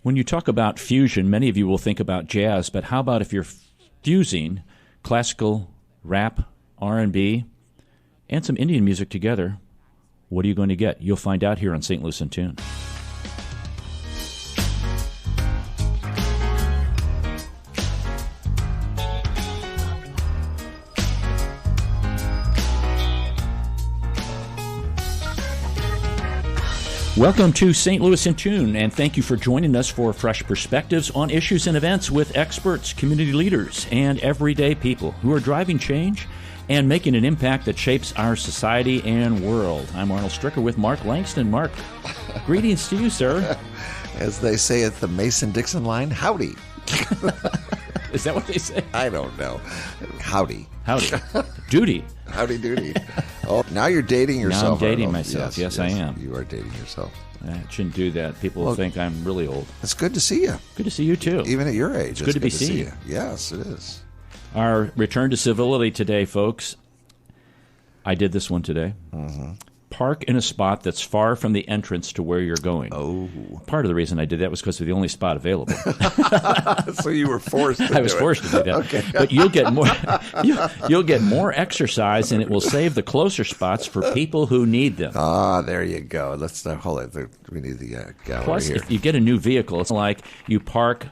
When you talk about fusion, many of you will think about jazz, but how about if you're fusing classical, rap, R&B, and some Indian music together? What are you going to get? You'll find out here on St. Louis in Tune. Welcome to St. Louis in Tune, and thank you for joining us for fresh perspectives on issues and events with experts, community leaders, and everyday people who are driving change and making an impact that shapes our society and world. I'm Arnold Stricker with Mark Langston. Mark, greetings to you, sir. As they say at the Mason-Dixon line, howdy. Is that what they say? I don't know. Howdy. Howdy. Duty. Howdy doody. Oh, now you're dating yourself. Now I'm dating Arnold. myself. Yes, I am. You are dating yourself. I shouldn't do that. People will think I'm really old. It's good to see you. Good to see you, too. Even at your age. It's good to be see seen. you. Yes, it is. Our return to civility today, folks. I did this one today. Mm-hmm. Park in a spot that's far from the entrance to where you're going. Oh. Part of the reason I did that was because of the only spot available. So you were forced to I was forced to do that. Okay. But you'll get more you'll get more exercise, and it will save the closer spots for people who need them. Ah, there you go. Let's hold it. We need the gallery Plus, here. if you get a new vehicle, it's like you park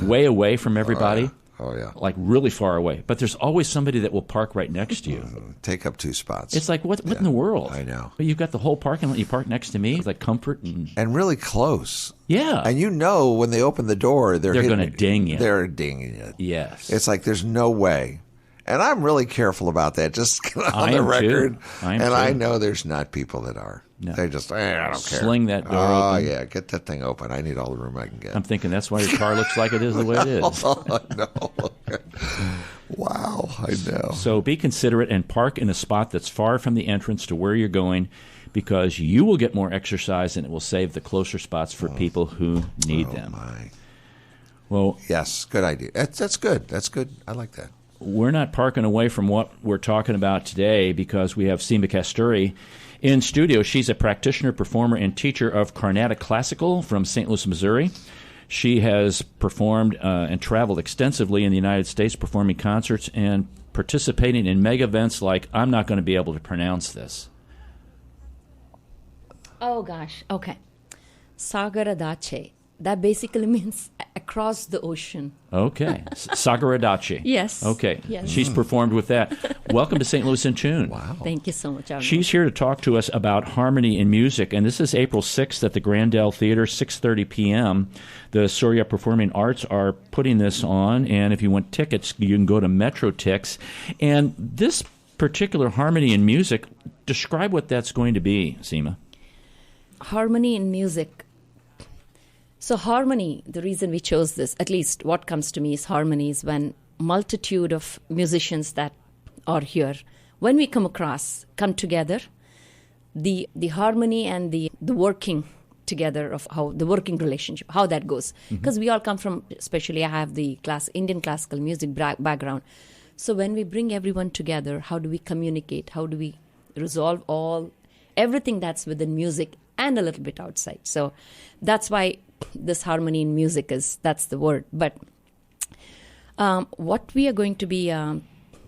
way away from everybody. Oh, yeah. Like really far away. But there's always somebody that will park right next to you. Take up two spots. It's like, what in the world? I know. But you've got the whole parking lot. You park next to me. It's like comfort. And really close. Yeah. And you know when they open the door, they're going to ding you. They're dinging you. Yes. It's like there's no way. And I'm really careful about that, just on I the am record. Too. I am and too. I know there's not people that are. No. They just, I don't care. Sling that door open. Oh, open. yeah. Get that thing open. I need all the room I can get. I'm thinking that's why your car looks like it is the way it is. Oh, no. Wow. I know. So be considerate and park in a spot that's far from the entrance to where you're going, because you will get more exercise and it will save the closer spots for people who need them. My. Well, yes, good idea. That's good. That's good. I like that. We're not parking away from what we're talking about today because we have Seema Kasturi in studio. She's a practitioner, performer, and teacher of Carnatic Classical from St. Louis, Missouri. She has performed and traveled extensively in the United States, performing concerts and participating in mega events like, I'm not going to be able to pronounce this. Oh, gosh. Okay. Sagaradache. That basically means across the ocean. Okay. Sagaradache. Yes. Okay. Yes. She's performed with that. Welcome to St. Louis in Tune. Wow. Thank you so much, Arnold. She's here to talk to us about harmony in music, and this is April 6th at the Grandel Theater, 6:30 p.m. The Surya Performing Arts are putting this on, and if you want tickets, you can go to Metro Tix. And this particular harmony in music, describe what that's going to be, Seema. Harmony in music. So harmony, the reason we chose this, at least what comes to me is harmony, is when multitude of musicians that are here, when we come together, the harmony and the working together of how the working relationship, how that goes. Because we all come from, especially I have the Indian classical music background. So when we bring everyone together, how do we communicate? How do we resolve everything that's within music and a little bit outside? So that's why this harmony in music that's the word. But what we are going to be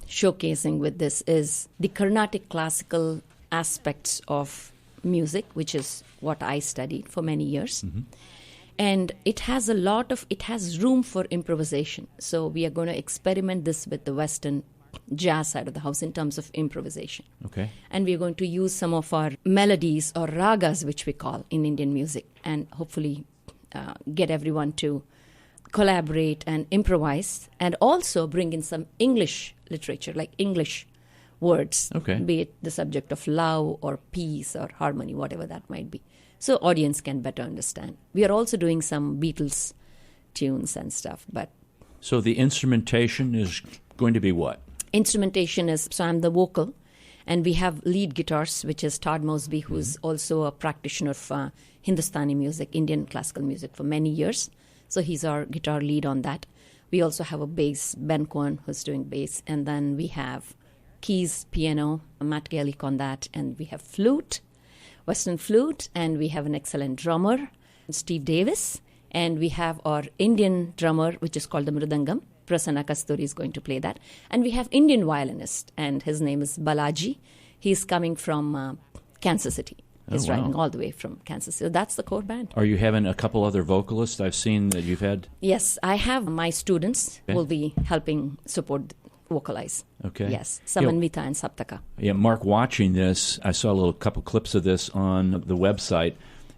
showcasing with this is the Carnatic classical aspects of music, which is what I studied for many years. Mm-hmm. And it has room for improvisation. So we are going to experiment this with the Western jazz side of the house in terms of improvisation. Okay. And we're going to use some of our melodies or ragas, which we call in Indian music, and hopefully get everyone to collaborate and improvise, and also bring in some English literature, like English words, be it the subject of love or peace or harmony, whatever that might be, so audience can better understand. We are also doing some Beatles tunes and stuff. So the instrumentation is going to be what? Instrumentation is, so I'm the vocal, and we have lead guitars, which is Todd Mosby, who's also a practitioner of Hindustani music, Indian classical music for many years. So he's our guitar lead on that. We also have a bass, Ben Cohen, who's doing bass. And then we have keys, piano, Matt Gallick on that. And we have flute, Western flute. And we have an excellent drummer, Steve Davis. And we have our Indian drummer, which is called the Mridangam. Prasanna Kasturi is going to play that. And we have Indian violinist, and his name is Balaji. He's coming from Kansas City. He's driving all the way from Kansas City. So that's the core band. Are you having a couple other vocalists I've seen that you've had? Yes, I have my students who will be helping support vocalize. Okay. Yes, Samanvita and Saptaka. Yeah, Mark, watching this, I saw a couple clips of this on the website,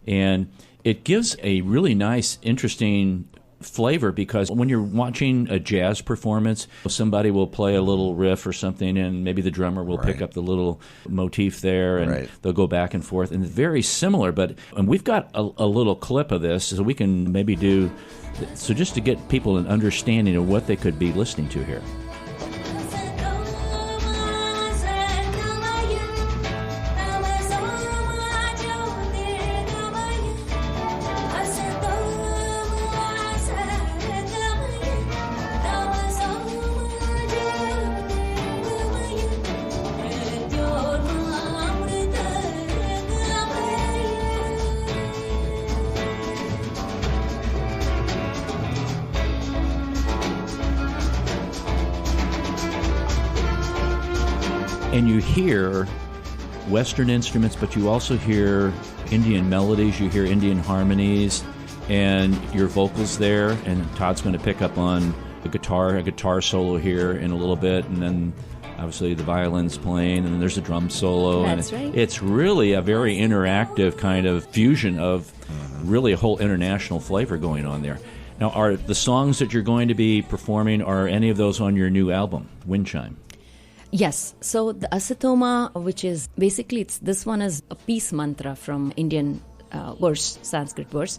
and it gives a really nice, interesting flavor, because when you're watching a jazz performance, somebody will play a little riff or something, and maybe the drummer will pick up the little motif there, and they'll go back and forth, and it's very similar. And we've got a little clip of this, so we can maybe do, so just to get people an understanding of what they could be listening to here. And you hear Western instruments, but you also hear Indian melodies, you hear Indian harmonies, and your vocals there, and Todd's going to pick up on a guitar solo here in a little bit, and then obviously the violin's playing, and then there's a drum solo. That's and right. It's really a very interactive kind of fusion of really a whole international flavor going on there. Now, are the songs that you're going to be performing, are any of those on your new album, Wind Chime? Yes. So the Asatoma, which is basically, this one is a peace mantra from Indian verse, Sanskrit verse.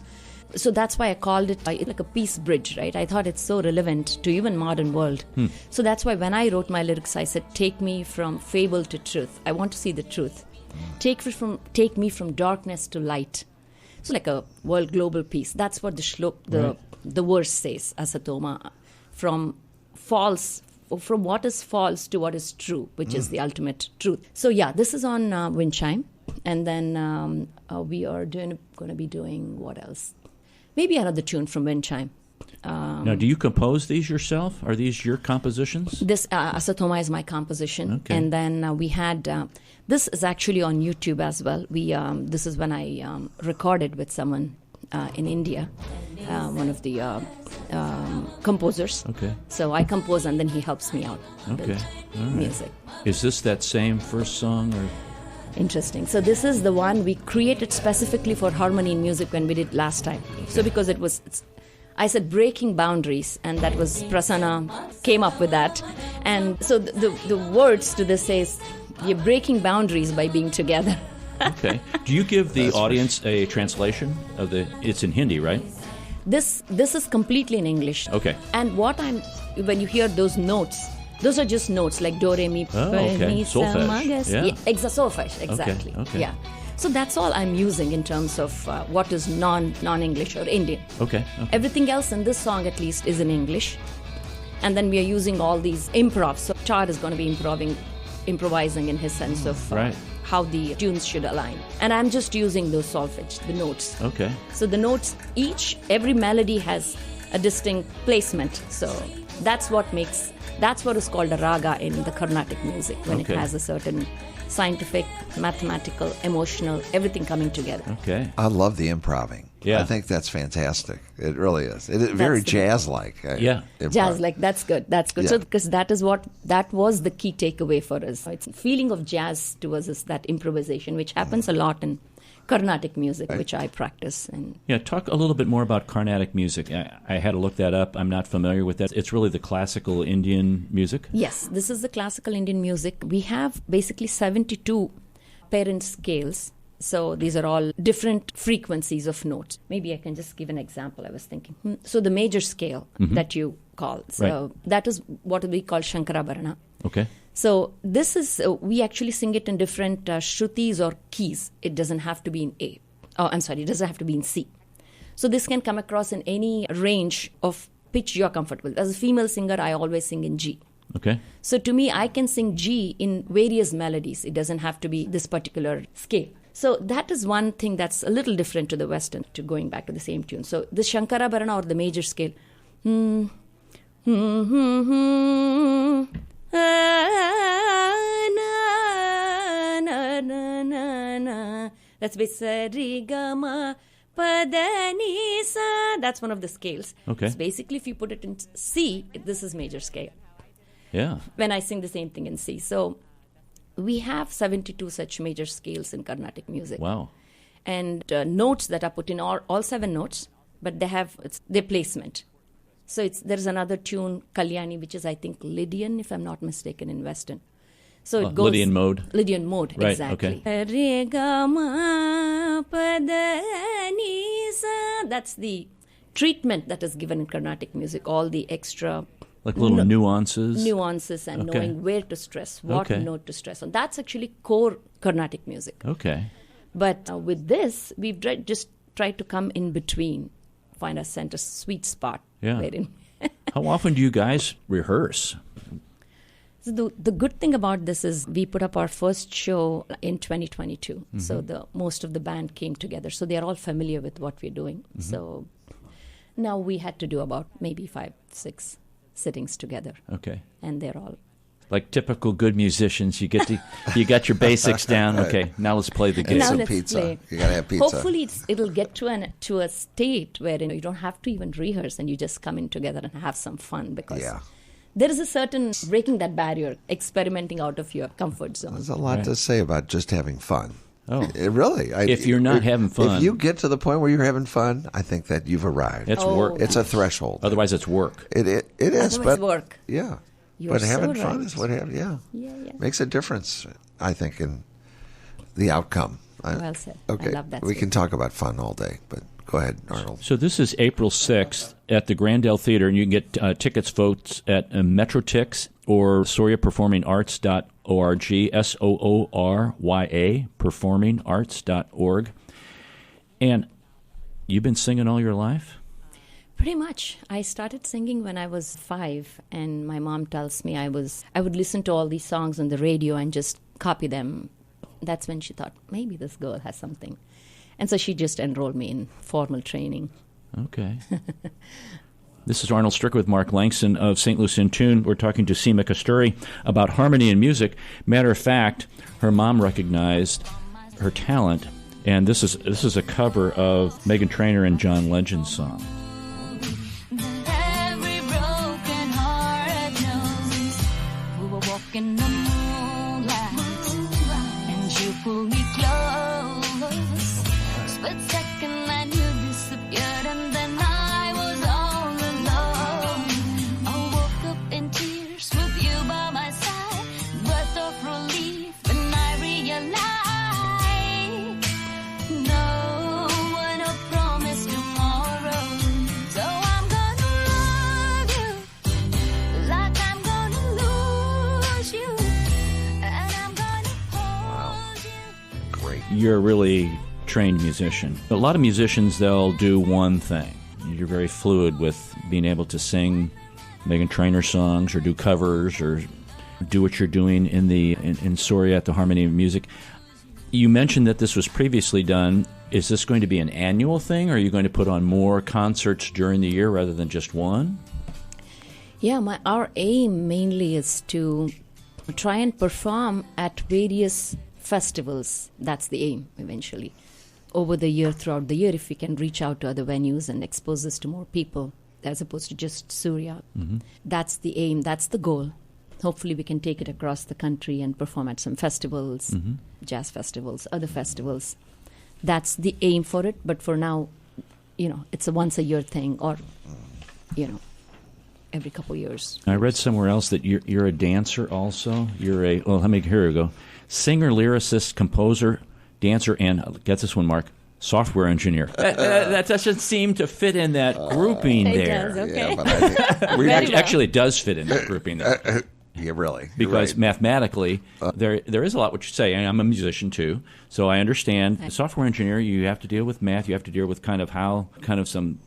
So that's why I called it like a peace bridge, right? I thought it's so relevant to even modern world. So that's why when I wrote my lyrics, I said, take me from fable to truth. I want to see the truth. Take me from darkness to light. So like a world global peace. That's what the verse says, Asatoma, from what is false to what is true, which is the ultimate truth. So yeah, this is on Wind Chime. And then we are going to be doing what else? Maybe another tune from Wind Chime. Now, do you compose these yourself? Are these your compositions? This Asatoma is my composition. Okay. And then we had, this is actually on YouTube as well. This is when I recorded with someone in India, one of the composers. Okay. So I compose and then he helps me out with music. Is this that same first song? Or? Interesting. So this is the one we created specifically for harmony in music when we did last time. Okay. So because I said breaking boundaries, and that was Prasanna came up with that. And so the words to this says, you're breaking boundaries by being together. Okay. Do you give the audience a translation of it's in Hindi, right? This is completely in English. Okay. And when you hear those notes, those are just notes like do, re, mi, fa, mi, sa, ma, ga, sa. Yeah, solfege, exactly. Okay. Yeah. So that's all I'm using in terms of what is non-English or Indian. Okay. Everything else in this song at least is in English. And then we are using all these improvs. So Todd is going to be improvising in his sense of how the tunes should align. And I'm just using those solfege, the notes. Okay. So the notes, every melody has a distinct placement. So that's what is called a raga in the Carnatic music, when it has a certain scientific, mathematical, emotional, everything coming together. Okay. I love the improving. Yeah. I think that's fantastic. It really is. It is very jazz-like. Jazz-like. That's good. That's good. Yeah. So because that was the key takeaway for us. It's a feeling of jazz to us is that improvisation, which happens a lot in Carnatic music, which I practice. And talk a little bit more about Carnatic music. I had to look that up. I'm not familiar with that. It's really the classical Indian music? Yes, this is the classical Indian music. We have basically 72 parent scales. So these are all different frequencies of notes. Maybe I can just give an example. I was thinking. So the major scale that you call, so that is what we call Shankarabharana. Okay. So this is, we actually sing it in different shrutis or keys. It doesn't have to be in A. Oh, I'm sorry, it doesn't have to be in C. So this can come across in any range of pitch you're comfortable with. As a female singer, I always sing in G. Okay. So to me, I can sing G in various melodies. It doesn't have to be this particular scale. So that is one thing that's a little different to the Western, to going back to the same tune. So the Shankara Bharana or the major scale. That's Bisarigama Padanisa. That's one of the scales. Okay. So basically, if you put it in C, this is major scale. Yeah. When I sing the same thing in C. So we have 72 such major scales in Carnatic music. Wow. And notes that are put in, all 7 notes, but they have their placement. So there's another tune, Kalyani, which is, I think, Lydian, if I'm not mistaken, in Western. So it goes... Lydian mode? Lydian mode, right, exactly. Okay. That's the treatment that is given in Carnatic music, all the extra... Like little nuances? Nuances and knowing where to stress, what note to stress on. That's actually core Carnatic music. Okay. But with this, we've just tried to come in between, find a center sweet spot. Yeah. Wherein How often do you guys rehearse? So the good thing about this is we put up our first show in 2022. Mm-hmm. So most of the band came together. So they are all familiar with what we're doing. Mm-hmm. So now we had to do about maybe 5-6 sittings together. Okay. And they're all... Like typical good musicians, you got your basics down. Okay, now let's play the game. Now some pizza. Play. You gotta have pizza. Hopefully, it'll get to a state where you don't have to even rehearse and you just come in together and have some fun, because there is a certain breaking that barrier, experimenting out of your comfort zone. There's a lot to say about just having fun. Oh, really? If you're not having fun, if you get to the point where you're having fun, I think that you've arrived. It's work. It's a threshold. Otherwise, it's work. It is. Otherwise, but work. Yeah. You're but so having right. fun is what Yeah. makes a difference, I think, in the outcome. Well said. Okay. I love that we can talk about fun all day, but go ahead, Arnold. So this is April 6th at the Grandel Theater, and you can get tickets, folks, at Metrotix or SoriaPerformingArts.org, SOORYA, performingarts.org. And you've been singing all your life? Pretty much. I started singing when I was 5, and my mom tells me I would listen to all these songs on the radio and just copy them. That's when she thought, maybe this girl has something. And so she just enrolled me in formal training. Okay. This is Arnold Stricker with Mark Langston of St. Louis in Tune. We're talking to Seema Kasturi about harmony in music. Matter of fact, her mom recognized her talent, and this is a cover of Meghan Trainor and John Legend's song. In the moonlight, and you pull me close. Split second and you disappeared, and then I was all alone. I woke up in tears with you by my side, breath of relief, and I realized no one will promise tomorrow. So I'm gonna love you like I'm gonna lose you, and I'm gonna hold you. Great. You're a really trained musician. A lot of musicians, they'll do one thing. You're very fluid with being able to sing Meghan Trainor songs or do covers or do what you're doing in Soria at the Harmony of Music. You mentioned that this was previously done. Is this going to be an annual thing, or are you going to put on more concerts during the year rather than just one? Yeah, our aim mainly is to try and perform at various festivals. That's the aim, eventually. Over the year, throughout the year, if we can reach out to other venues and expose this to more people, as opposed to just Surya. Mm-hmm. That's the aim, that's the goal. Hopefully we can take it across the country and perform at some festivals, jazz festivals, other festivals. That's the aim for it, but for now, it's a once-a-year thing, or, every couple years. I read somewhere else that you're a dancer also. You're here we go. Singer, lyricist, composer, dancer, and, get this one, Mark, software engineer. That doesn't seem to fit in that grouping there. It does, okay. Yeah, but I think Actually, it does fit in that grouping there. yeah, really. Because right. Mathematically, there is a lot what you say. I'm a musician too, so I understand. As a software engineer, you have to deal with math. You have to deal with kind of some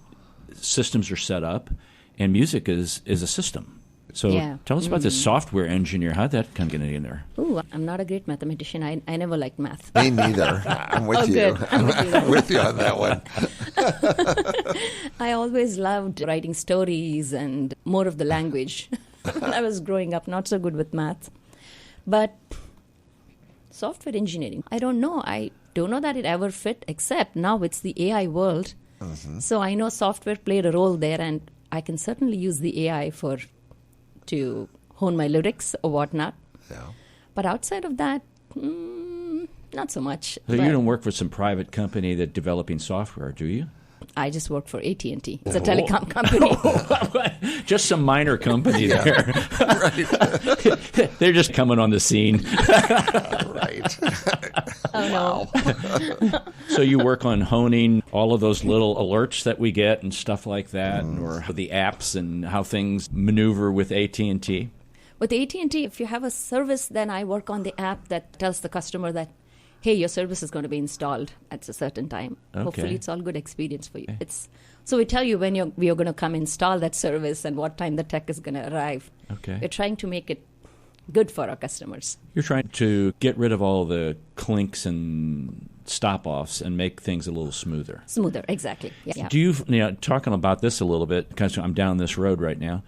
systems are set up, and music is a system. So Yeah. tell us about this software engineer. How'd that come getting in there? Ooh, I'm not a great mathematician. I never liked math. Me neither. I'm with you. good. I'm with you. I'm with you on that one. I always loved writing stories and more of the language. When I was growing up, not so good with math. But software engineering, I don't know. I don't know that it ever fit, except now it's the AI world. So I know software played a role there, and I can certainly use the AI to hone my lyrics or whatnot. Yeah. But outside of that, not so much. So But you don't work for some private company that's developing software, do you? I just work for AT&T. It's a telecom company. Just some minor company there. They're just coming on the scene. Right. Oh, no. So you work on honing all of those little alerts that we get and stuff like that, or the apps and how things maneuver with AT&T? With AT&T, if you have a service, then I work on the app that tells the customer that, hey, your service is going to be installed at a certain time. Okay. Hopefully, it's all good experience for you. So we tell you when you're going to come install that service and what time the tech is going to arrive. Okay. We're trying to make it good for our customers. You're trying to get rid of all the clinks and stop-offs and make things a little smoother. Smoother, exactly. Yeah. Do you, talking about this a little bit, because I'm down this road right now,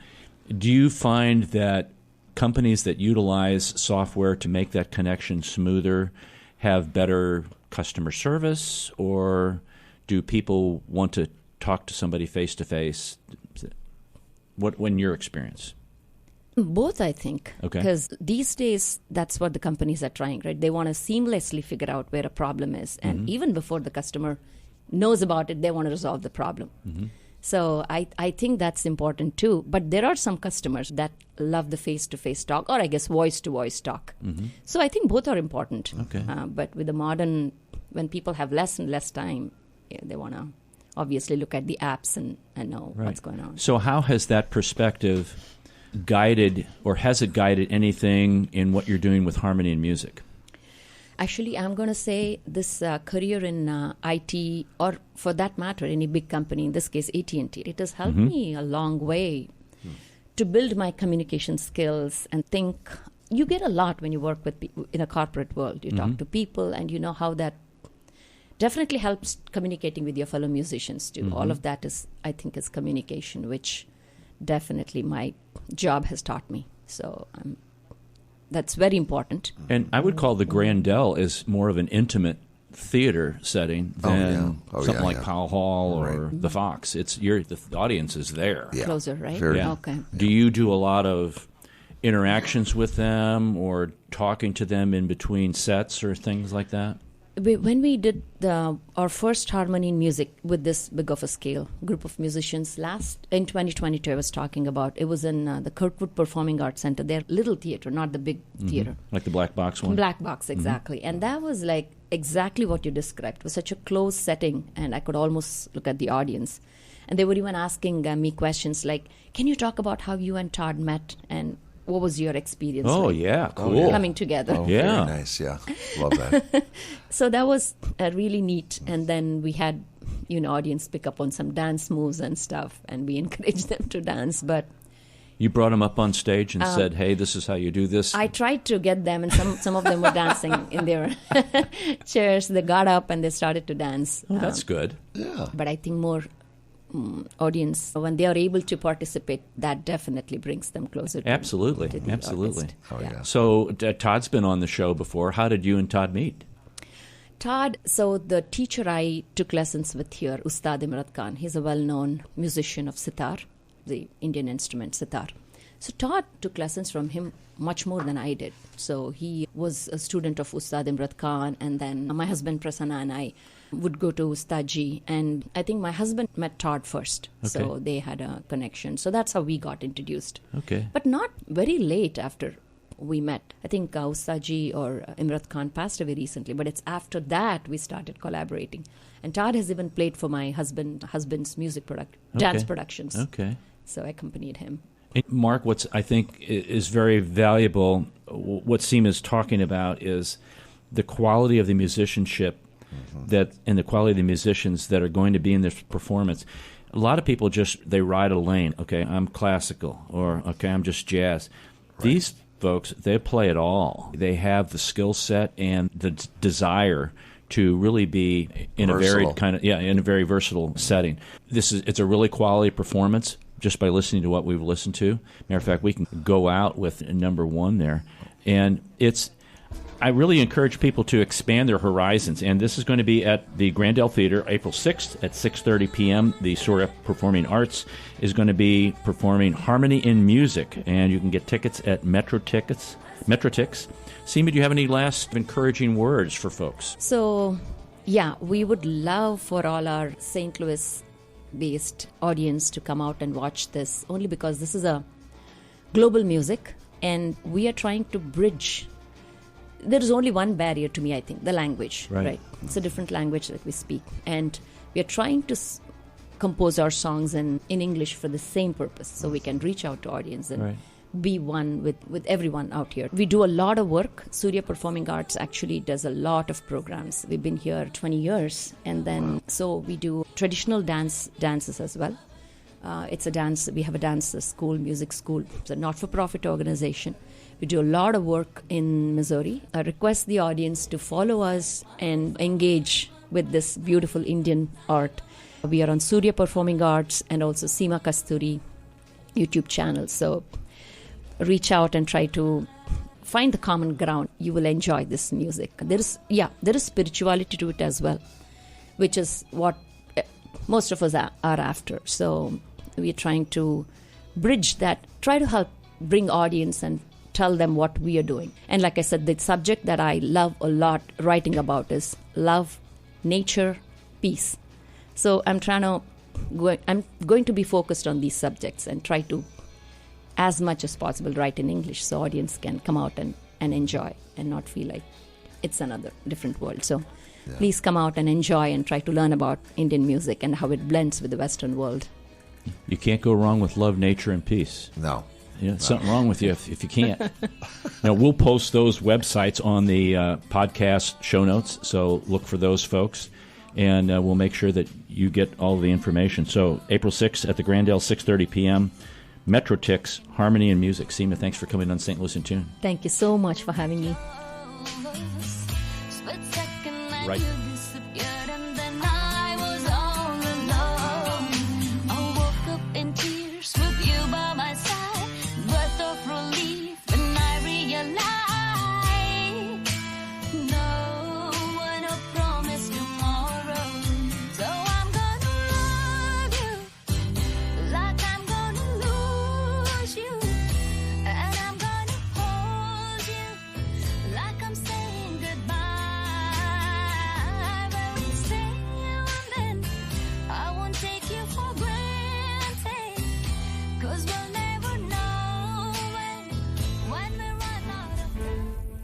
do you find that companies that utilize software to make that connection smoother have better customer service, or do people want to talk to somebody face-to-face? When your experience? Both, I think. Okay. Because these days, that's what the companies are trying, right? They want to seamlessly figure out where a problem is. And even before the customer knows about it, they want to resolve the problem. So I think that's important too. But there are some customers that love the face-to-face talk, or I guess voice-to-voice talk. So I think both are important. Okay. But with the modern, when people have less and less time, they want to obviously look at the apps and know what's going on. So how has that perspective guided, or has it guided anything in what you're doing with harmony and music? Actually, I'm going to say this career in IT, or for that matter, any big company, in this case AT&T, it has helped me a long way to build my communication skills and think. You get a lot when you work with in a corporate world. You talk to people, and you know how that definitely helps communicating with your fellow musicians too. All of that is, I think, is communication, which definitely my job has taught me. So that's very important. And I would call the Grandel is more of an intimate theater setting than something like Powell Hall or the Fox. It's the audience is there. Yeah. Closer, right? Very. Yeah. Okay. Do you do a lot of interactions with them or talking to them in between sets or things like that? When we did our first harmony in music with this big of a scale group of musicians in 2022, I was talking about, it was in the Kirkwood Performing Arts Center, their little theater, not the big theater. Like the Black Box one? Black Box, exactly. And that was like exactly what you described. It was such a closed setting, and I could almost look at the audience. And they were even asking me questions like, can you talk about how you and Todd met, and what was your experience like Yeah, cool. coming together? Oh, Yeah. very nice. Yeah, love that. So that was really neat. And then we had, audience pick up on some dance moves and stuff, and we encouraged them to dance. But You brought them up on stage and said, hey, this is how you do this? I tried to get them, and some of them were dancing in their chairs. They got up and they started to dance. Oh, that's good. Yeah. But I think more audience, when they are able to participate, that definitely brings them closer to Absolutely. to the Absolutely. artist. Oh, yeah. So Todd's been on the show before. How did you and Todd meet? Todd, so the teacher I took lessons with here, Ustad Imrat Khan, he's a well-known musician of sitar, the Indian instrument sitar. So Todd took lessons from him much more than I did. So he was a student of Ustad Imrat Khan, and then my husband Prasanna and I would go to Ustadji, and I think my husband met Todd first. So Okay. they had a connection. So that's how we got introduced. Okay. But not very late after we met. I think Ustadji or Imrat Khan passed away recently, but it's after that we started collaborating. And Todd has even played for my husband's music dance productions. Okay. So I accompanied him. And Mark, what's I think is very valuable, what Seema is talking about is the quality of the musicianship and the quality of the musicians that are going to be in this performance. A lot of people they ride a lane. Okay, I'm classical, or okay, I'm just jazz. Right. These folks, they play it all. They have the skill set and the desire to really be in versatile. in a very versatile setting. It's a really quality performance just by listening to what we've listened to. Matter of fact, we can go out with number one there, and I really encourage people to expand their horizons, and this is going to be at the Grandel Theater April 6th at 6:30 p.m. The Surya Performing Arts is going to be performing Harmony in Music, and you can get tickets at Metrotix. Seema, do you have any last encouraging words for folks? So, yeah, we would love for all our St. Louis-based audience to come out and watch this, only because this is a global music, and we are trying to bridge. There is only one barrier to me, I think, the language. Right? It's a different language that we speak. And we are trying to compose our songs in English for the same purpose, so we can reach out to audience and be one with everyone out here. We do a lot of work. Surya Performing Arts actually does a lot of programs. We've been here 20 years. And then, so we do traditional dances as well. It's a dance. We have a dance school, music school. It's a not-for-profit organization. We do a lot of work in Missouri. I request the audience to follow us and engage with this beautiful Indian art. We are on Surya Performing Arts and also Seema Kasturi YouTube channel. So reach out and try to find the common ground. You will enjoy this music. There is spirituality to it as well, which is what most of us are after. So we are trying to bridge that, try to help bring audience and tell them what we are doing. And like I said, the subject that I love a lot writing about is love, nature, peace. So I'm going to be focused on these subjects and try to, as much as possible, write in English so audience can come out and enjoy and not feel like it's another different world. So please come out and enjoy and try to learn about Indian music and how it blends with the Western world. You can't go wrong with love, nature, and peace. No. Something wrong with you if you can't. Now, we'll post those websites on the podcast show notes, so look for those folks, and we'll make sure that you get all the information. So April 6th at the Grandel, 6:30 p.m., Metrotix, Harmony and Music. Seema, thanks for coming on St. Louis in Tune. Thank you so much for having me. Right.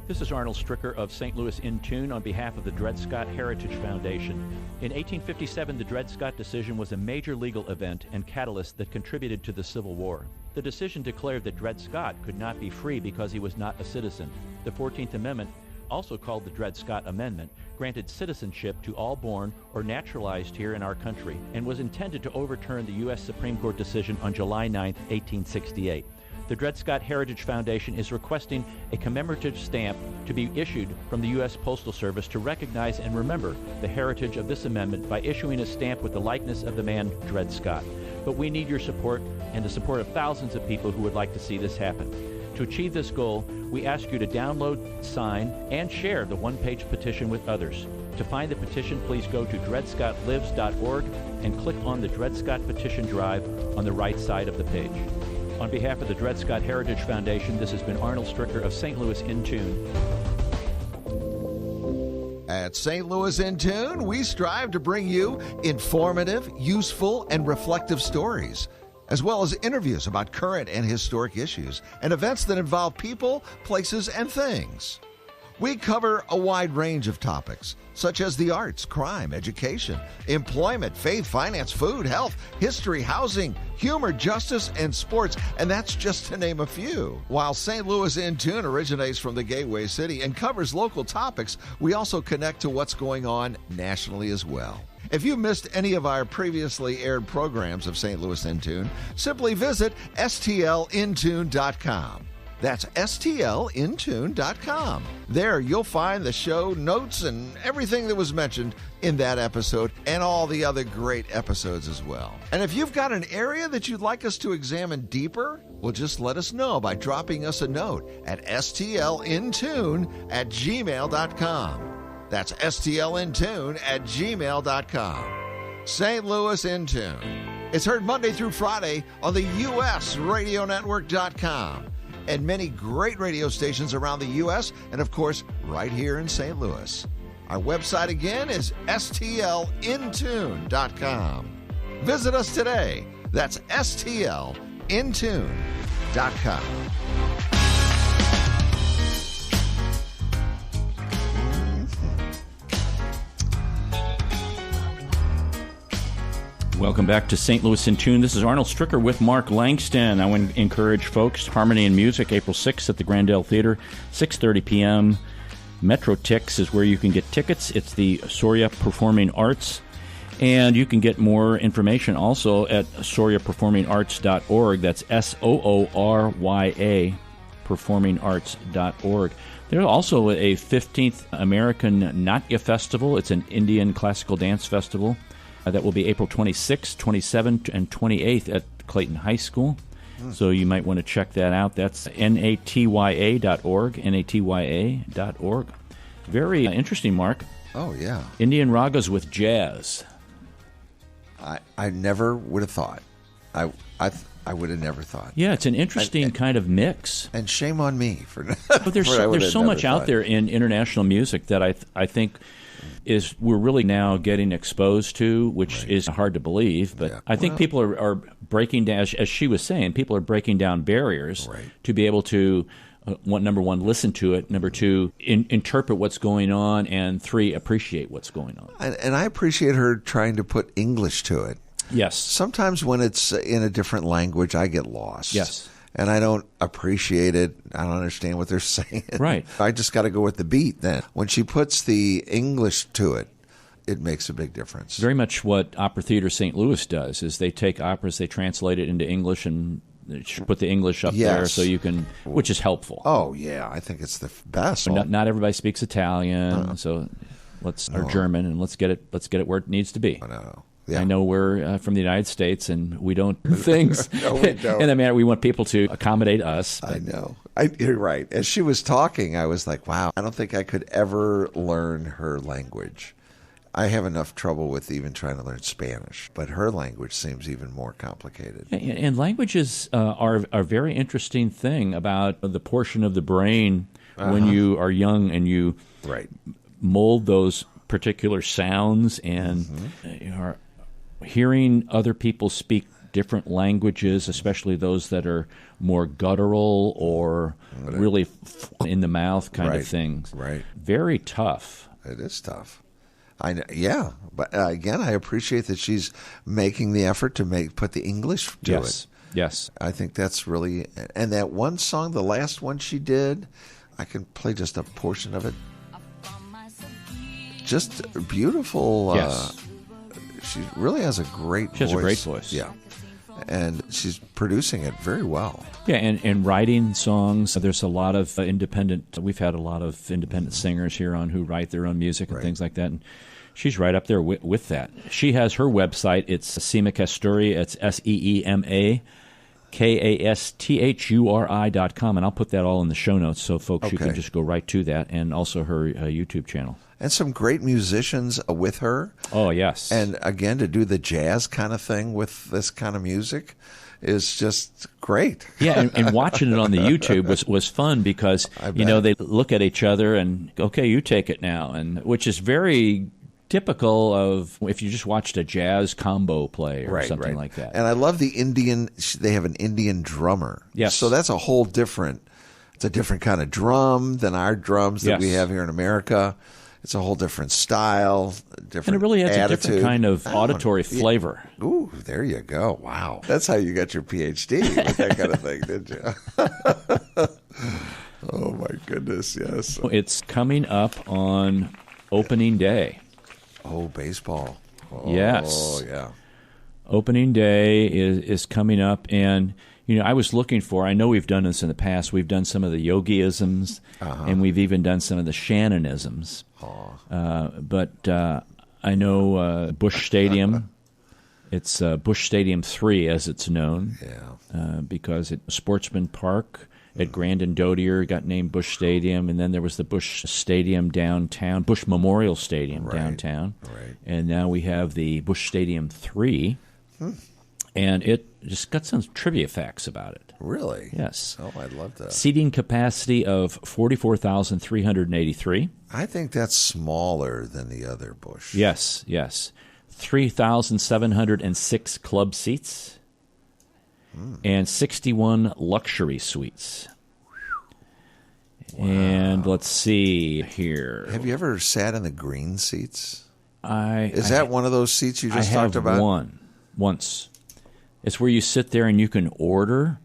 This is Arnold Stricker of St. Louis in Tune on behalf of the Dred Scott Heritage Foundation. In 1857, the Dred Scott decision was a major legal event and catalyst that contributed to the Civil War. The decision declared that Dred Scott could not be free because he was not a citizen. The 14th Amendment, also called the Dred Scott Amendment, granted citizenship to all born or naturalized here in our country and was intended to overturn the U.S. Supreme Court decision on July 9, 1868. The Dred Scott Heritage Foundation is requesting a commemorative stamp to be issued from the U.S. Postal Service to recognize and remember the heritage of this amendment by issuing a stamp with the likeness of the man Dred Scott. But we need your support and the support of thousands of people who would like to see this happen. To achieve this goal, we ask you to download, sign, and share the one-page petition with others. To find the petition, please go to dredscottlives.org and click on the Dred Scott Petition Drive on the right side of the page. On behalf of the Dred Scott Heritage Foundation, this has been Arnold Stricker of St. Louis in Tune. At St. Louis in Tune, we strive to bring you informative, useful, and reflective stories, as well as interviews about current and historic issues and events that involve people, places, and things. We cover a wide range of topics, such as the arts, crime, education, employment, faith, finance, food, health, history, housing, humor, justice, and sports, and that's just to name a few. While St. Louis in Tune originates from the Gateway City and covers local topics, we also connect to what's going on nationally as well. If you missed any of our previously aired programs of St. Louis in Tune, simply visit stlintune.com. That's stlintune.com. There you'll find the show notes and everything that was mentioned in that episode and all the other great episodes as well. And if you've got an area that you'd like us to examine deeper, well, just let us know by dropping us a note at stlintune@gmail.com. That's stlintune@gmail.com. St. Louis in Tune. It's heard Monday through Friday on the USRadioNetwork.com and many great radio stations around the U.S. and, of course, right here in St. Louis. Our website again is stlintune.com. Visit us today. That's stlintune.com. Welcome back to St. Louis in Tune. This is Arnold Stricker with Mark Langston. I want to encourage folks, Harmony and Music, April 6th at the Grandel Theater, 6:30 p.m. Metro Tix is where you can get tickets. It's the Soria Performing Arts. And you can get more information also at soriaperformingarts.org. That's SOORYA, performingarts.org. There's also a 15th American Natya Festival. It's an Indian classical dance festival. That will be April 26th, 27th, and 28th at Clayton High School. So you might want to check that out. That's natya.org, natya.org. Very interesting, Mark. Oh, yeah. Indian ragas with jazz. I never would have thought. I would have never thought. Yeah, it's an interesting kind of mix. And shame on me for But there's so much out there in international music that I think is we're really now getting exposed to, which is hard to believe. But I think people are breaking down, as she was saying, people are breaking down barriers to be able to, number one, listen to it, number two, interpret what's going on, and three, appreciate what's going on. And I appreciate her trying to put English to it. Yes. Sometimes when it's in a different language, I get lost. Yes. And I don't appreciate it. I don't understand what they're saying. Right. I just got to go with the beat then. When she puts the English to it, it makes a big difference. Very much what Opera Theater St. Louis does is they take operas, they translate it into English, and put the English up there so you can, which is helpful. Oh, yeah. I think it's the best. Not everybody speaks Italian, or German, and let's get it where it needs to be. No. Yeah. I know we're from the United States, and we don't do things no, we don't. in that manner. We want people to accommodate us. I know. You're right. As she was talking, I was like, wow, I don't think I could ever learn her language. I have enough trouble with even trying to learn Spanish, but her language seems even more complicated. And languages are a very interesting thing about the portion of the brain when you are young and you mold those particular sounds and are hearing other people speak different languages, especially those that are more guttural or really in the mouth kind of things. Right. Very tough. It is tough. I know, yeah, but again, I appreciate that she's making the effort to put the English to it. Yes. I think that's really, and that one song, the last one she did, I can play just a portion of it. Just beautiful. Yes. She really has a great voice. She has a great voice. Yeah. And she's producing it very well. Yeah, and writing songs. There's a lot of we've had a lot of independent singers here on who write their own music and things like that. And she's right up there with that. She has her website. It's Seema Kasturi. It's SeemaKasturi.com. And I'll put that all in the show notes so folks, you can just go right to that. And also her YouTube channel. And some great musicians with her. Oh, yes. And again, to do the jazz kind of thing with this kind of music is just great. Yeah, and watching it on the YouTube was fun because, they look at each other and, okay, you take it now, and which is very typical of if you just watched a jazz combo play or something like that. And I love they have an Indian drummer. Yes. So that's a whole different kind of drum than our drums that we have here in America. It's a whole different style, different and it really has attitude. a different kind of auditory flavor. Ooh, there you go. Wow. That's how you got your PhD with that kind of thing, didn't you? Oh, my goodness, yes. It's coming up on opening day. Oh, baseball. Yes. Oh, yeah. Opening day is coming up, and I was looking for. I know we've done this in the past. We've done some of the Yogi-isms, and we've even done some of the Shannon-isms. But I know Busch Stadium. It's Busch Stadium 3, as it's known, because Sportsman Park at Grandin Dotier got named Busch Stadium, and then there was the Busch Stadium downtown, Busch Memorial Stadium downtown, and now we have the Busch Stadium 3. And it just got some trivia facts about it. Really? Yes. Oh, I'd love that. Seating capacity of 44,383. I think that's smaller than the other Busch. Yes. 3,706 club seats and 61 luxury suites. Wow. And let's see here. Have you ever sat in the green seats? Is that one of those seats you just talked about? Once. It's where you sit there and you can order,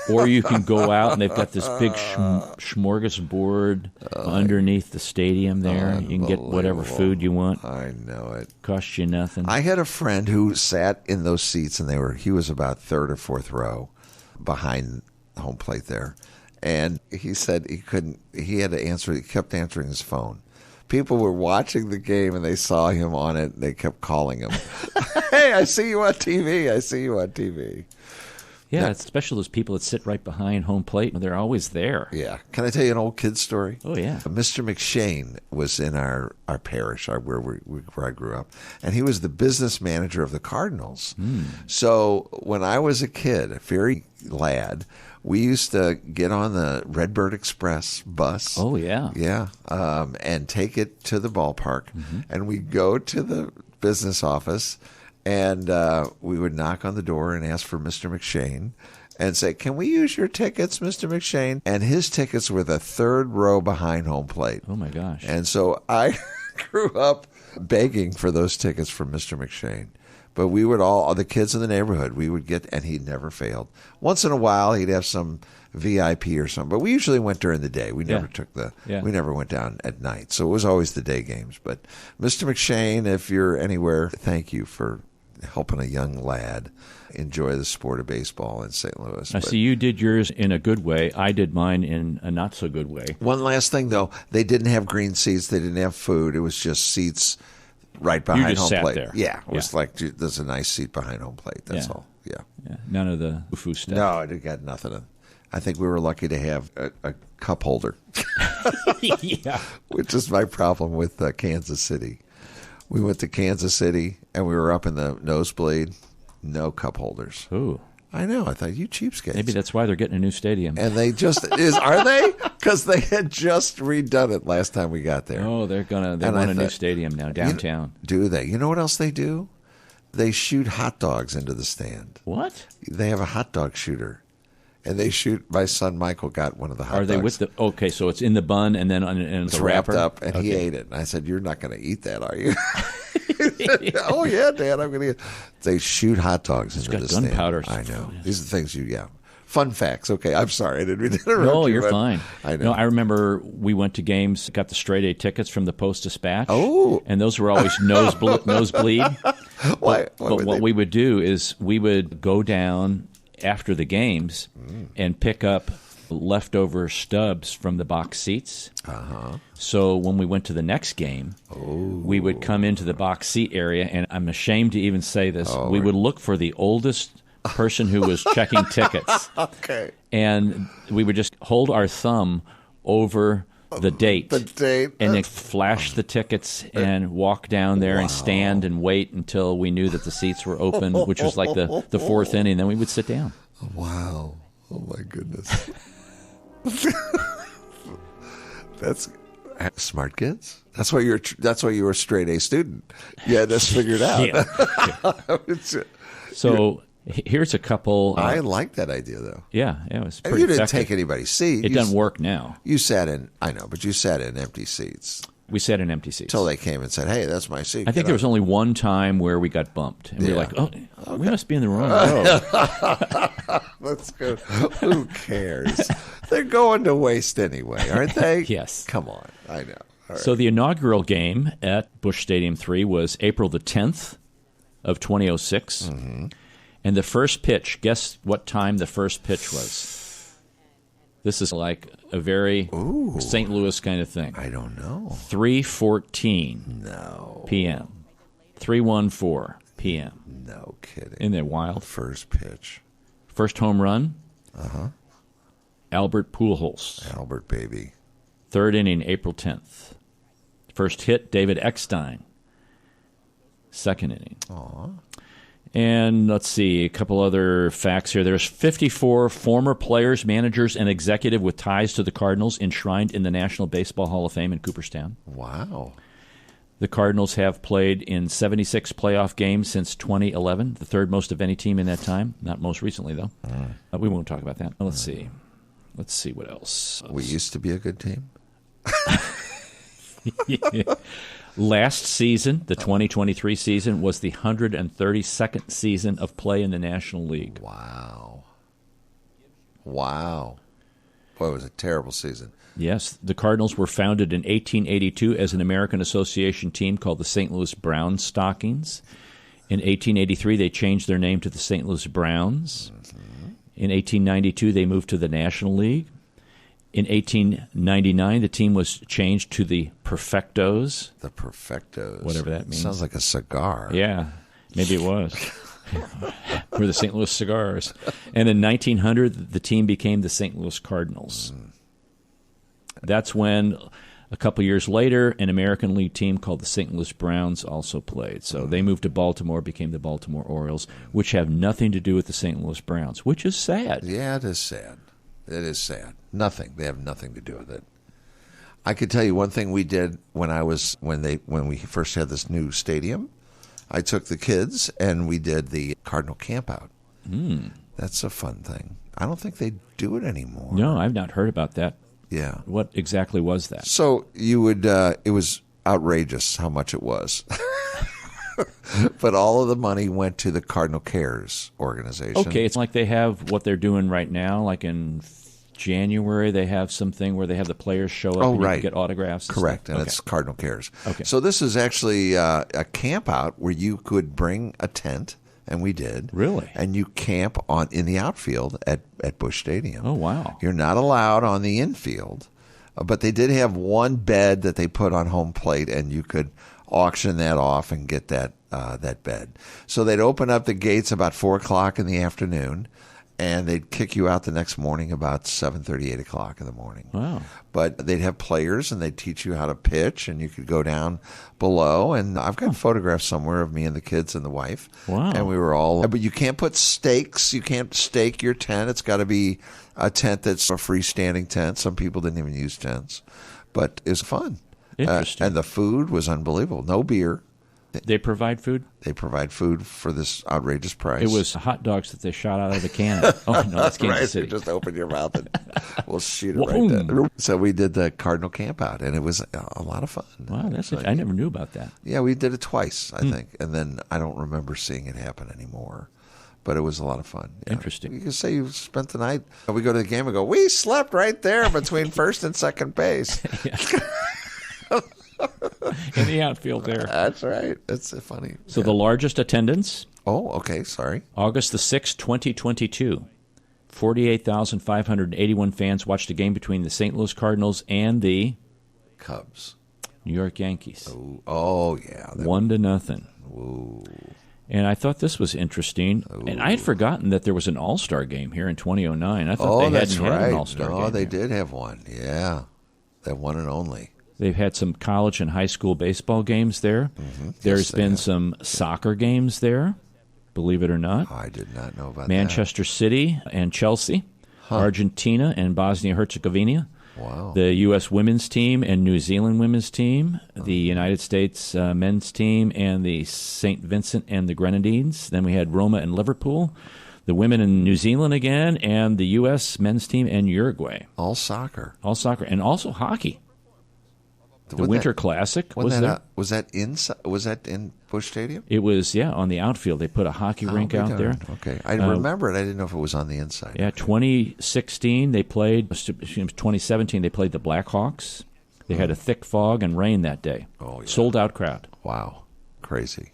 or you can go out and they've got this big smorgasbord underneath the stadium there. You can get whatever food you want. I know it. Costs you nothing. I had a friend who sat in those seats, and he was about third or fourth row behind home plate there. And he said he had to answer, he kept answering his phone. People were watching the game, and they saw him on it, and they kept calling him. Hey, I see you on TV. I see you on TV. Yeah, it's especially those people that sit right behind home plate. They're always there. Yeah. Can I tell you an old kid story? Oh, yeah. Mr. McShane was in our parish, where I grew up, and he was the business manager of the Cardinals. So when I was a kid, a very lad, we used to get on the Redbird Express bus. Oh, yeah. Yeah, and take it to the ballpark. And we'd go to the business office, and we would knock on the door and ask for Mr. McShane and say, "Can we use your tickets, Mr. McShane?" And his tickets were the third row behind home plate. Oh, my gosh. And so I grew up begging for those tickets from Mr. McShane. But we would all the kids in the neighborhood, we would get, and he never failed. Once in a while, he'd have some VIP or something, but we usually went during the day. We never we never went down at night. So it was always the day games. But Mr. McShane, if you're anywhere, thank you for helping a young lad enjoy the sport of baseball in St. Louis. I see you did yours in a good way. I did mine in a not so good way. One last thing, though. They didn't have green seats. They didn't have food. It was just seats right behind home plate. There. Yeah, it was like there's a nice seat behind home plate. That's all. Yeah. None of the foo stuff. No, it got nothing. I think we were lucky to have a cup holder. Yeah, which is my problem with Kansas City. We went to Kansas City and we were up in the nosebleed. No cup holders. Ooh. I know. I thought, you cheapskates. Maybe that's why they're getting a new stadium. And they just are they? Because they had just redone it last time we got there. Oh, they want a new stadium now downtown. Do they? You know what else they do? They shoot hot dogs into the stand. What? They have a hot dog shooter, and they shoot. My son Michael got one of the hot dogs. Are they with the? Okay, so it's in the bun and then and it's the wrapped wrapper? up, and he ate it. And I said, "You're not going to eat that, are you?" Oh yeah, Dad, I'm going to eat. They shoot hot dogs into the stand. Gunpowder. I know. These are the things Fun facts. Okay, I'm sorry. I didn't mean to interrupt you. No, you're fine. I know. No, I remember we went to games, got the straight A tickets from the Post-Dispatch. Oh. And those were always nosebleed. But what we would do is we would go down after the games and pick up leftover stubs from the box seats. So when we went to the next game, we would come into the box seat area, and I'm ashamed to even say this, we would look for the oldest person who was checking tickets. Okay. And we would just hold our thumb over the date. And then flash the tickets and walk down there and stand and wait until we knew that the seats were open, which was like the fourth inning. Then we would sit down. Wow. Oh, my goodness. That's smart kids. That's why you were a straight A student. You had this figured out. Yeah. So here's a couple. I like that idea, though. Yeah, it was pretty You didn't effective. take anybody's seat. It doesn't work now. You sat in, I know, but you sat in empty seats. We sat in empty seats. Until they came and said, "Hey, that's my seat." I think there was only one time where we got bumped. And we were like, we must be in the wrong row. Let's go. Who cares? They're going to waste anyway, aren't they? Yes. Come on. I know. All right. So the inaugural game at Busch Stadium 3 was April the 10th, of 2006. And the first pitch, guess what time the first pitch was? This is like a very St. Louis kind of thing. I don't know. 3:14 p.m. 3:14 p.m. No kidding. Isn't that wild? First pitch. First home run? Albert Pujols. Albert, baby. Third inning, April 10th. First hit, David Eckstein. Second inning. And let's see, a couple other facts here. There's 54 former players, managers, and executive with ties to the Cardinals enshrined in the National Baseball Hall of Fame in Cooperstown. Wow. The Cardinals have played in 76 playoff games since 2011, the third most of any team in that time. Not most recently, though. We won't talk about that. Let's see. Let's see what else. We used to be a good team. Last season, the 2023 season, was the 132nd season of play in the National League. Wow. Boy, it was a terrible season. Yes, the Cardinals were founded in 1882 as an American Association team called the St. Louis Brown Stockings. In 1883, they changed their name to the St. Louis Browns. In 1892, they moved to the National League. In 1899, the team was changed to the Perfectos. The Perfectos. Whatever that means. Sounds like a cigar. Yeah, maybe it was. We're the St. Louis Cigars. And in 1900, the team became the St. Louis Cardinals. That's when, a couple years later, an American League team called the St. Louis Browns also played. So they moved to Baltimore, became the Baltimore Orioles, which have nothing to do with the St. Louis Browns, which is sad. Yeah, it is sad. It is sad. Nothing. They have nothing to do with it. I could tell you one thing we did when we first had this new stadium. I took the kids and we did the Cardinal campout. That's a fun thing. I don't think they do it anymore. No, I've not heard about that. Yeah. What exactly was that? So you would. It was outrageous how much it was. But all of the money went to the Cardinal Cares organization. Okay, it's like they have what they're doing right now, like in January, they have something where they have the players show up and you can get autographs. Correct, and okay. it's Cardinal Cares. Okay. So this is actually a camp out where you could bring a tent, and we did. Really? And you camp in the outfield at Busch Stadium. Oh, wow. You're not allowed on the infield, but they did have one bed that they put on home plate, and you could auction that off and get that bed. So they'd open up the gates about 4 o'clock in the afternoon, and they'd kick you out the next morning about 7:30, 8 o'clock in the morning. Wow. But they'd have players, and they'd teach you how to pitch, and you could go down below. And I've got photographs somewhere of me and the kids and the wife. Wow. And we were all, but you can't put stakes. You can't stake your tent. It's got to be a tent that's a freestanding tent. Some people didn't even use tents. But it's fun. Interesting. And the food was unbelievable. No beer. They provide food? They provide food for this outrageous price. It was hot dogs that they shot out of a can. Oh, no, that's Kansas right. City. You just open your mouth and we'll shoot it right there. So we did the Cardinal camp out, and it was a lot of fun. Wow, that's I never knew about that. Yeah, we did it twice, I think. And then I don't remember seeing it happen anymore. But it was a lot of fun. Yeah. Interesting. You can say you spent the night. We go to the game and go, we slept right there between first and second base. In the outfield there. That's right. That's funny. So the largest attendance? Oh, okay. Sorry. August the 6th, 2022. 48,581 fans watched a game between the St. Louis Cardinals and the Cubs. New York Yankees. Oh yeah. 1-0. Ooh. And I thought this was interesting. And I had forgotten that there was an All-Star game here in 2009. I thought they hadn't had an All-Star game. No, they here. did have one. Yeah. That one and only. They've had some college and high school baseball games there. Mm-hmm. There's been some soccer games there, believe it or not. I did not know about Manchester City and Chelsea, Argentina and Bosnia-Herzegovina, Wow. the U.S. women's team and New Zealand women's team, the United States men's team, and the St. Vincent and the Grenadines. Then we had Roma and Liverpool, the women in New Zealand again, and the U.S. men's team and Uruguay. All soccer. All soccer, and also hockey. The Winter Classic was there. Was that in Busch Stadium? It was, on the outfield. They put a hockey rink out there. Okay. I remember it. I didn't know if it was on the inside. Yeah, 2016 they played, 2017 they played the Blackhawks. They had a thick fog and rain that day. Oh, yeah. Sold out crowd. Wow. Crazy.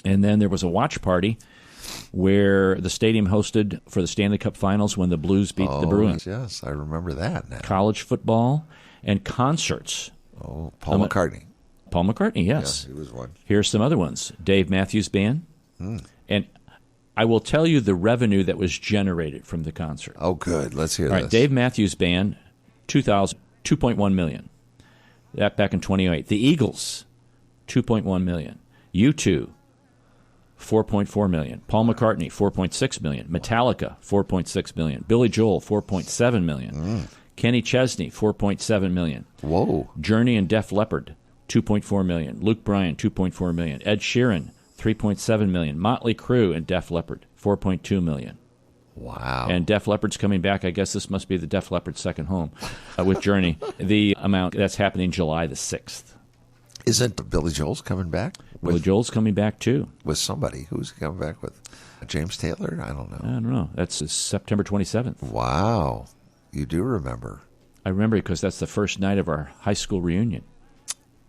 And then there was a watch party where the stadium hosted for the Stanley Cup Finals when the Blues beat the Bruins. Yes, I remember that now. College football and concerts. Oh, Paul McCartney. Paul McCartney, yes. Yeah, he was one. Here's some other ones. Dave Matthews Band. And I will tell you the revenue that was generated from the concert. Oh, good. Let's hear All this. right, Dave Matthews Band, 2.1 million. That back in 2008. The Eagles, 2.1 million. U2, 4.4 million. Paul McCartney, 4.6 million. Metallica, 4.6 million. Billy Joel, 4.7 million. Kenny Chesney, 4.7 million. Whoa. Journey and Def Leppard, 2.4 million. Luke Bryan, 2.4 million. Ed Sheeran, 3.7 million. Motley Crue and Def Leppard, 4.2 million. Wow. And Def Leppard's coming back. I guess this must be the Def Leppard second home with Journey. The amount that's happening July the 6th. Isn't Billy Joel's coming back? Billy Joel's coming back too. With somebody. Who's he coming back with? James Taylor? I don't know. I don't know. That's September 27th. Wow. You do remember. I remember because that's the first night of our high school reunion.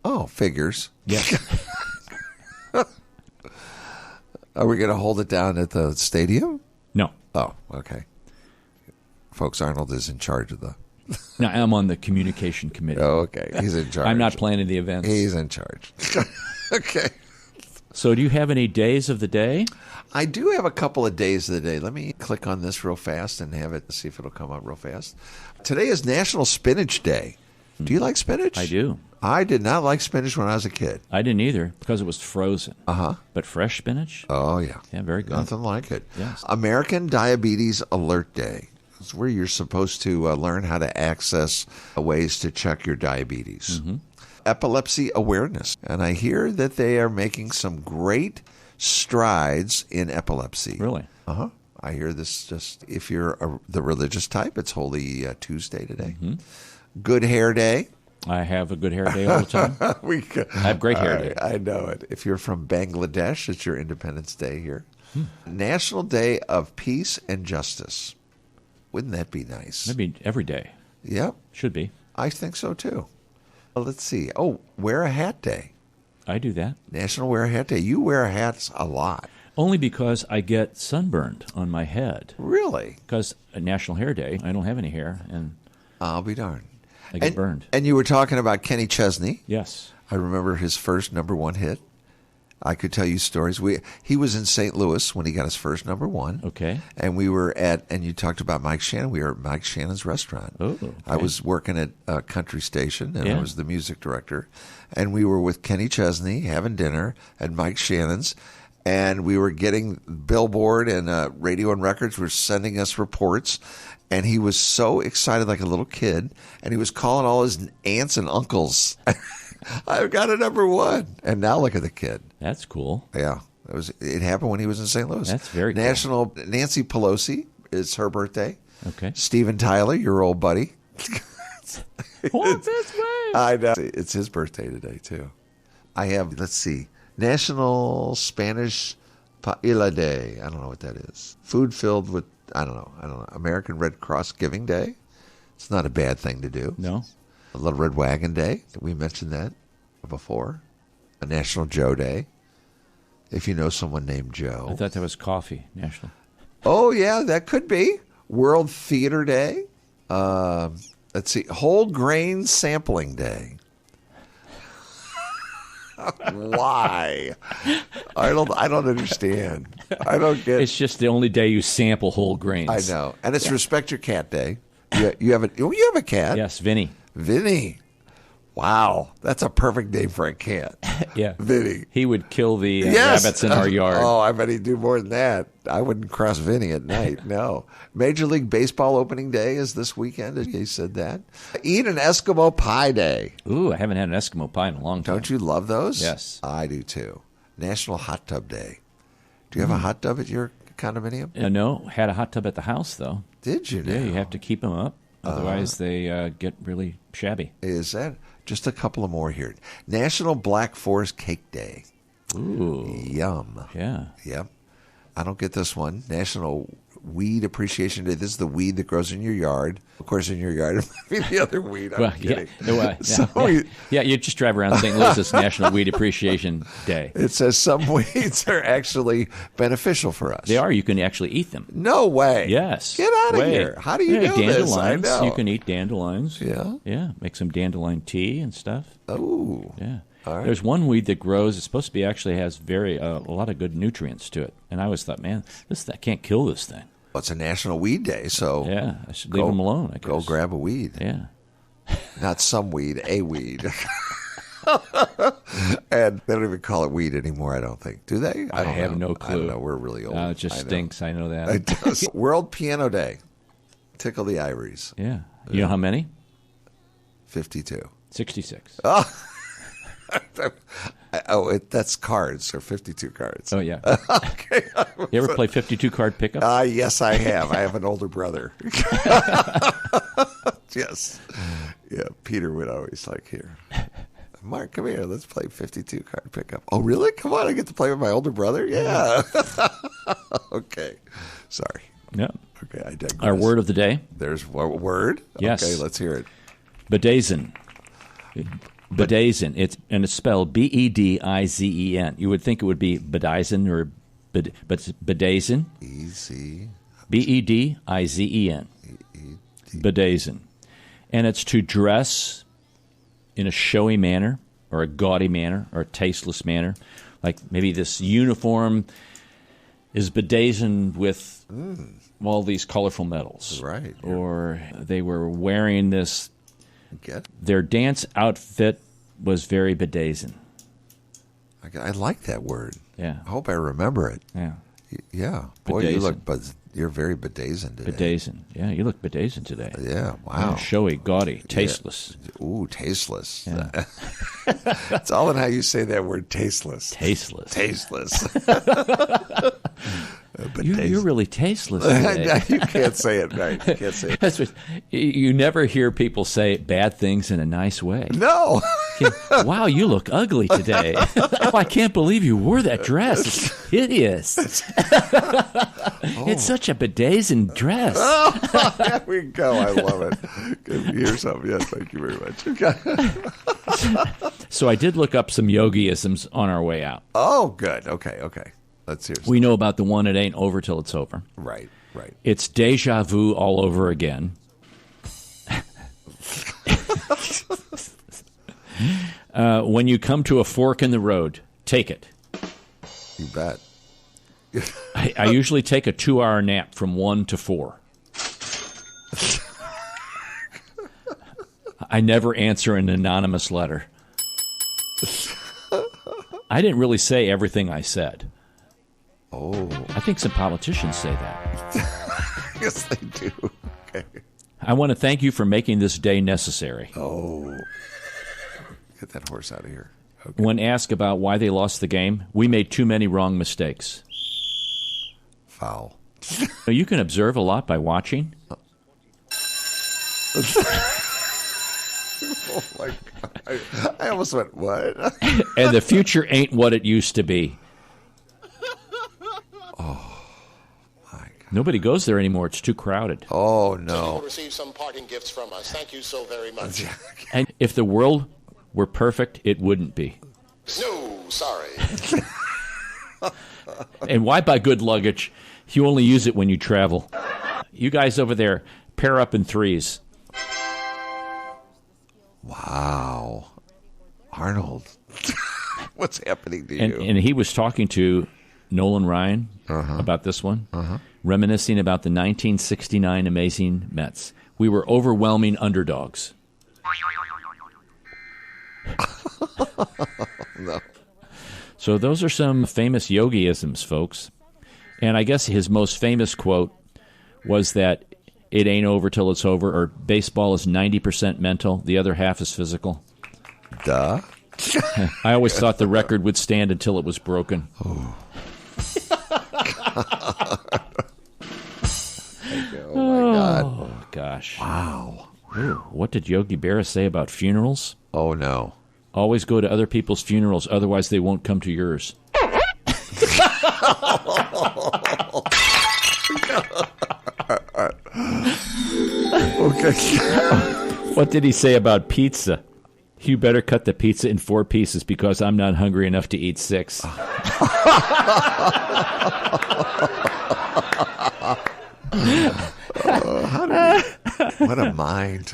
Oh, figures. Yes. Are we going to hold it down at the stadium? No. Oh, okay. Folks, Arnold is in charge of the... No, I'm on the communication committee. Oh, okay. He's in charge. I'm not planning the events. He's in charge. Okay. So do you have any days of the day? I do have a couple of days of the day. Let me click on this real fast and have it, see if it'll come up real fast. Today is National Spinach Day. Do you like spinach? I do. I did not like spinach when I was a kid. I didn't either because it was frozen. Uh-huh. But fresh spinach? Oh, yeah. Yeah, very good. Nothing like it. Yes. American Diabetes Alert Day. It's where you're supposed to learn how to access ways to check your diabetes. Epilepsy awareness. And I hear that they are making some great strides in epilepsy. Really? Uh-huh. I hear this just, if you're the religious type, it's Holy Tuesday today. Good Hair Day. I have a good hair day all the time. I have great hair day. I know it. If you're from Bangladesh, it's your Independence Day here. National Day of Peace and Justice. Wouldn't that be nice? Maybe every day. Yep. Should be. I think so, too. Let's see. Oh, Wear a Hat Day. I do that. National Wear a Hat Day. You wear hats a lot. Only because I get sunburned on my head. Really? Because National Hair Day, I don't have any hair, and I'll be darned. I get burned. And you were talking about Kenny Chesney. Yes. I remember his first #1 hit. I could tell you stories. He was in St. Louis when he got his first #1. Okay. And we were and you talked about Mike Shannon. We were at Mike Shannon's restaurant. Oh, okay. I was working at a country station, and Yeah. I was the music director. And we were with Kenny Chesney having dinner at Mike Shannon's. And we were getting Billboard and Radio and Records were sending us reports. And he was so excited like a little kid. And he was calling all his aunts and uncles. I've got a #1. And now look at the kid. That's cool. Yeah. It happened when he was in St. Louis. That's very cool. National Nancy Pelosi is her birthday. Okay. Steven Tyler, your old buddy. What's this way? I know. It's his birthday today, too. I have, let's see, National Spanish Paella Day. I don't know what that is. Food filled with, I don't know. American Red Cross Giving Day. It's not a bad thing to do. No. A Little Red Wagon Day. We mentioned that before. A National Joe Day. If you know someone named Joe. I thought that was coffee, national. Oh, yeah, that could be. World Theater Day. Let's see. Whole Grain Sampling Day. Why? I don't understand. I don't get. It's just the only day you sample whole grains. I know, and it's Respect Your Cat Day. You have a cat. Yes, Vinny. Vinny. Wow, that's a perfect name for a cat. Yeah, Vinny. He would kill the Yes. rabbits in our yard. Oh, I bet he'd do more than that. I wouldn't cross Vinny at night. No. Major League Baseball opening day is this weekend. He said that. Eat an Eskimo pie day. Ooh, I haven't had an Eskimo pie in a long time. Don't you love those? Yes. I do too. National Hot Tub Day. Do you have a hot tub at your condominium? No, had a hot tub at the house, though. Did you now? Yeah, you have to keep them up. Otherwise, they get really shabby. Is that? Just a couple of more here. National Black Forest Cake Day. Ooh. Yum. Yeah. Yep. I don't get this one. National Weed Appreciation Day. This is the weed that grows in your yard. Of course, in your yard, it might be the other weed. I'm kidding. You just drive around St. Louis. It's National Weed Appreciation Day. It says some weeds are actually beneficial for us. They are. You can actually eat them. No way. Yes. Get out of here. How do you know this? I know. You can eat dandelions. Yeah? Yeah. Make some dandelion tea and stuff. Oh. Yeah. All right. There's one weed that grows. It's supposed to be actually has a lot of good nutrients to it. And I always thought, man, I can't kill this thing. Well, it's a National Weed Day, so yeah, I should leave them alone. I guess. Go grab a weed. Yeah. Not some weed, a weed. And they don't even call it weed anymore, I don't think. Do they? I have no clue. I don't know. We're really old. It just stinks. I know that. It does. World Piano Day. Tickle the ivories. Yeah. You know how many? 52. 66. That's cards, or 52 cards. Oh, yeah. Okay. You ever play 52 card pickup? Yes, I have. I have an older brother. Yes. Yeah, Peter would always here. Mark, come here. Let's play 52 card pickup. Oh, really? Come on. I get to play with my older brother? Yeah. Okay. Sorry. Yeah. Okay, I digress. Our word of the day? There's a word? Yes. Okay, let's hear it. Bedazen. Bedazen. It's spelled Bedizen. You would think it would be Bedizen but it's Bedazen. Easy. Bedizen. Bedazen. And it's to dress in a showy manner or a gaudy manner or a tasteless manner. Like maybe this uniform is bedizened with all these colorful medals. Right. Or they were wearing this. Their dance outfit was very bedizened. I like that word. Yeah. I hope I remember it. Yeah. Yeah. Boy, you're very bedizened today. Bedizened. Yeah, you look bedizened today. Yeah, wow. Yeah, showy, gaudy, tasteless. Yeah. Ooh, tasteless. Yeah. It's all in how you say that word, tasteless. Tasteless. Tasteless. You're really tasteless today. You can't say it right. You can't say it. You never hear people say bad things in a nice way. No. Wow, you look ugly today. Oh, I can't believe you wore that dress. It's hideous. It's such a bedizened dress. Oh, there we go. I love it. Good to hear something. Yes, thank you very much. So I did look up some yogi-isms on our way out. Oh, good. Okay. Let's hear some. We know about the one, it ain't over till it's over. Right. It's deja vu all over again. When you come to a fork in the road, take it. You bet. I usually take a 2-hour nap from 1 to 4. I never answer an anonymous letter. I didn't really say everything I said. Oh. I think some politicians say that. Yes, they do. Okay. I want to thank you for making this day necessary. Oh. Get that horse out of here. Okay. When asked about why they lost the game, we made too many wrong mistakes. Foul. You can observe a lot by watching. Oh, my God. I almost went, what? And the future ain't what it used to be. Oh, my God. Nobody goes there anymore. It's too crowded. Oh, no. Receive some parting gifts from us. Thank you so very much. And if the world were perfect, it wouldn't be. No, sorry. And why buy good luggage? You only use it when you travel. You guys over there, pair up in threes. Wow. Arnold. What's happening to you? And he was talking to Nolan Ryan about this one, reminiscing about the 1969 amazing Mets. We were overwhelming underdogs. No. So those are some famous yogi-isms, folks. And I guess his most famous quote was that it ain't over till it's over, or baseball is 90% mental, the other half is physical. Duh. I always thought the record would stand until it was broken. Oh. Oh, my God. Oh, gosh. Wow. Ooh, what did Yogi Berra say about funerals? Oh, no. Always go to other people's funerals, otherwise they won't come to yours. Okay. What did he say about pizza? You better cut the pizza in 4 pieces because I'm not hungry enough to eat 6. What a mind.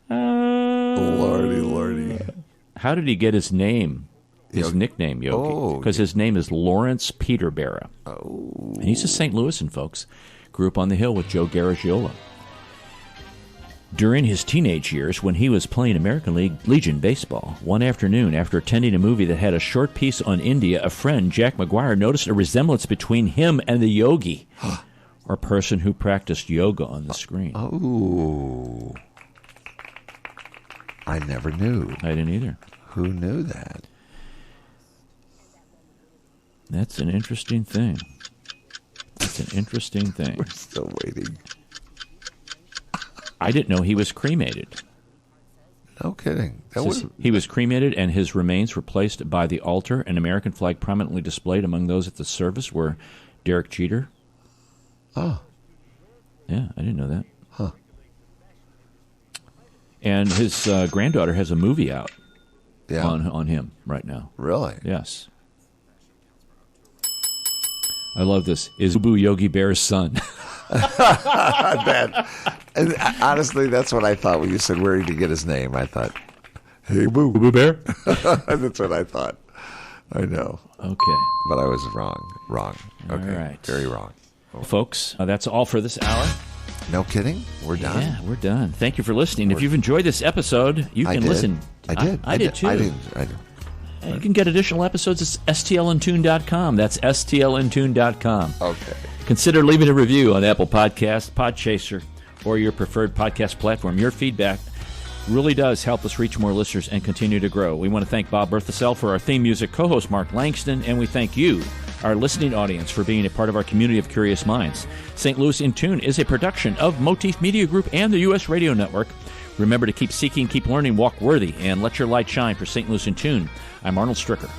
Lordy. How did he get his name? His nickname, Yogi. Oh. Because his name is Lawrence Peter Berra. Oh. And he's a St. Louisan, folks. Grew up on the Hill with Joe Garagiola. During his teenage years, when he was playing American Legion baseball, one afternoon, after attending a movie that had a short piece on India, a friend, Jack McGuire, noticed a resemblance between him and the yogi, or person who practiced yoga on the screen. Oh. I never knew. I didn't either. Who knew that? That's an interesting thing. It's an interesting thing. We're still waiting. I didn't know he was cremated. No kidding. He was cremated, and his remains were placed by the altar. An American flag prominently displayed among those at the service were Derek Jeter. Oh. Yeah, I didn't know that. Huh. And his granddaughter has a movie out Yeah. on him right now. Really? Yes. I love this. Is Boo Yogi Bear's son. And honestly, that's what I thought when you said where did he get his name. I thought, hey, Boo. Boo Bear? That's what I thought. I know. Okay. But I was wrong. Okay. All right. Very wrong. Folks, that's all for this hour. No kidding? We're done? Yeah, we're done. Thank you for listening. If you've enjoyed this episode, you can listen. I did. I did too. I did. And you can get additional episodes at stlintune.com. That's stlintune.com. Okay. Consider leaving a review on Apple Podcasts, Podchaser, or your preferred podcast platform. Your feedback really does help us reach more listeners and continue to grow. We want to thank Bob Berthasell for our theme music, co-host Mark Langston, and we thank you, our listening audience, for being a part of our community of curious minds. St. Louis in Tune is a production of Motif Media Group and the U.S. Radio Network. Remember to keep seeking, keep learning, walk worthy, and let your light shine for St. Louis in Tune. I'm Arnold Stricker.